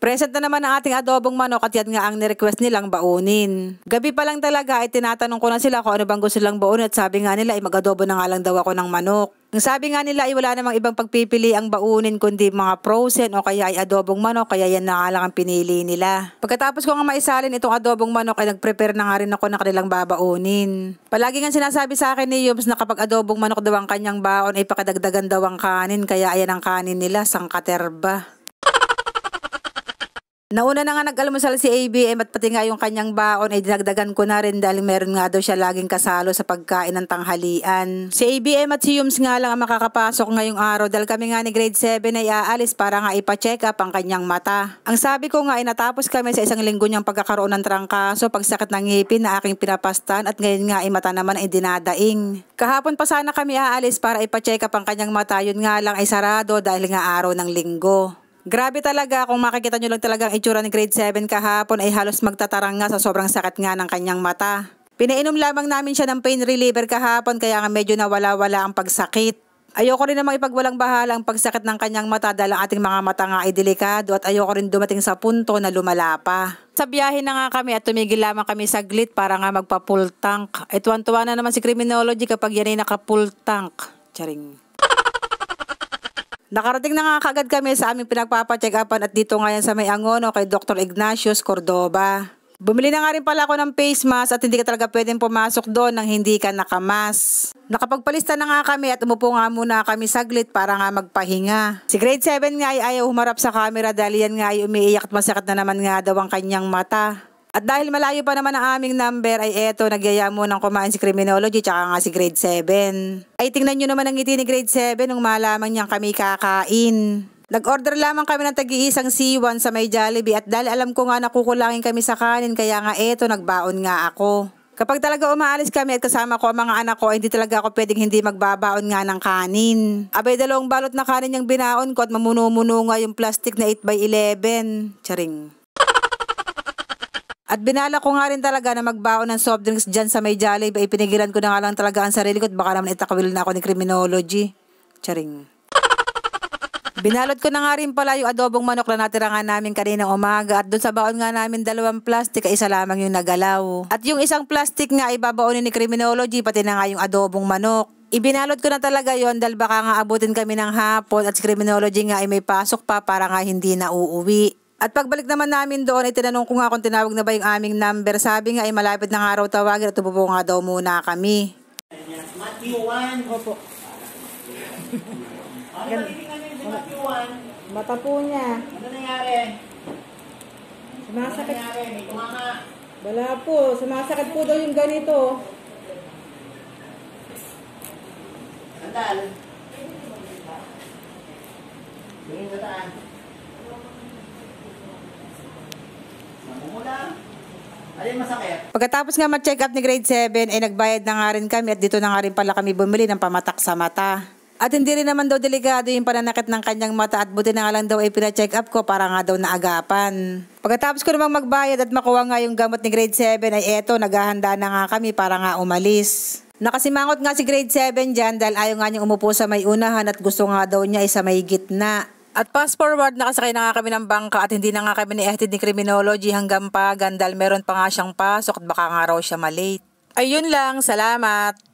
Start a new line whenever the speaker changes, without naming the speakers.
Present na naman ang ating adobong manok at yan nga ang nirequest nilang baunin. Gabi pa lang talaga ay tinatanong ko na sila kung ano bang gusto nilang baunin at sabi nga nila ay mag-adobo na nga lang daw ako ng manok. Ang sabi nga nila ay wala namang ibang pagpipili ang baunin kundi mga frozen o kaya ay adobong manok kaya yan na nga lang ang pinili nila. Pagkatapos ko nga maisalin itong adobong manok ay nag-prepare na nga rin ako na kanilang babaunin. Palagi nga sinasabi sa akin ni Yums na kapag adobong manok daw ang kanyang baon ay pakadagdagan daw ang kanin kaya ayan ang kanin nila, sangkaterba. Nauna na nga nag-almusal si ABM at pati nga yung kanyang baon ay dinagdagan ko na rin dahil meron nga daw siya laging kasalo sa pagkain ng tanghalian. Si ABM at si Yums nga lang ang makakapasok ngayong araw dahil kami nga ni grade 7 ay aalis para nga ipa-check up ang kanyang mata. Ang sabi ko nga ay natapos kami sa isang linggo niyang pagkakaroon ng trangkaso, pagsakit ng ngipin na aking pinapastan at ngayon nga ay mata naman ay dinadaing. Kahapon pa sana kami aalis para ipa-check up ang kanyang mata, yun nga lang ay sarado dahil nga araw ng linggo. Grabe talaga, kung makikita nyo lang talagang itsura ni grade 7 kahapon ay halos magtatarang nga sa sobrang sakit nga ng kanyang mata. Pinainom lamang namin siya ng pain reliever kahapon kaya nga medyo nawala-wala ang pagsakit. Ayoko rin namang ipagwalang bahala ang pagsakit ng kanyang mata dahil ang ating mga mata nga ay delikado at ayoko rin dumating sa punto na lumala pa. Sa biyahe na nga kami at tumigil lamang kami saglit para nga magpa-full tank. Tuwan-tuwa na naman si criminology kapag yan ay naka-full tank. Charing. Nakarating na nga kagad kami sa aming pinagpapacheck-upan at dito nga yan sa may Angono kay Dr. Ignatius Cordoba. Bumili na nga rin pala ako ng face mask at hindi ka talaga pwedeng pumasok doon nang hindi ka nakamas. Nakapagpalista na nga kami at umupo nga muna kami saglit para nga magpahinga. Si grade 7 nga ay ayaw humarap sa camera dahil yan nga ay umiiyak at masakit na naman nga daw ang kanyang mata. At dahil malayo pa naman ang aming number ay eto nagyaya mo ng kumain si criminology tsaka nga si grade 7. Ay tingnan nyo naman ang ngiti ni grade 7 nung malaman niyang kami kakain. Nag-order lamang kami ng tagi-isang C1 sa may Jollibee at dahil alam ko nga nakukulangin kami sa kanin kaya nga eto nagbaon nga ako. Kapag talaga umaalis kami at kasama ko ang mga anak ko, hindi talaga ako pwedeng hindi magbabaon nga ng kanin. Abay, 2 balot na kanin yung binaon ko at mamuno-muno nga yung plastic na 8x11. Charing. At binala ko nga rin talaga na magbaon ng soft drinks dyan sa may Jollibee. Pinigilan ko na nga lang talaga ang sarili ko at baka naman itakwil na ako ni criminology. Charing. Binalot ko na nga rin pala yung adobong manok na natira nga namin kaninang umaga. At doon sa baon nga namin 2 plastic ay isa lamang yung nagalaw. At yung isang plastic nga ay babaunin ni criminology pati na nga yung adobong manok. Ibinalot ko na talaga yon dahil baka nga abutin kami ng hapon at si criminology nga ay may pasok pa para nga hindi na uuwi. At pagbalik naman namin doon ay tinanong ko nga kung tinawag na ba yung aming number. Sabi nga ay malapit na nga raw tawagin at tubupo nga daw muna kami.
Matthew 1.
Opo.
Ano ba titignan niyo si Matthew 1?
Mata po niya.
Ano nangyari?
Sumasakit.
Ano nangyari? May tumama.
Wala po. Sumasakit po daw yung ganito.
Sandal. Tingin sa taan. Namumula. Alin masakit?
Pagkatapos nga ma-check up ni grade 7 ay nagbayad na nga rin kami at dito na nga rin pala kami bumili ng pamatak sa mata. At hindi rin naman daw delikado yung pananakit ng kanyang mata at buti na nga lang daw ay pina-check up ko para nga daw naagapan. Pagkatapos ko namang magbayad at makuha nga yung gamot ni grade 7 ay eto naghahanda na nga kami para nga umalis. Nakasimangot nga si grade 7 dyan dahil ayaw nga niyang umupo sa may unahan at gusto nga daw niya ay sa may gitna. At fast forward, nakasakay na nga kami ng bangka at hindi na nga kami ni-ehtid ni criminology hanggang Pagan dahil meron pa nga siyang pasok at baka nga raw siya malate. Ayun lang, salamat!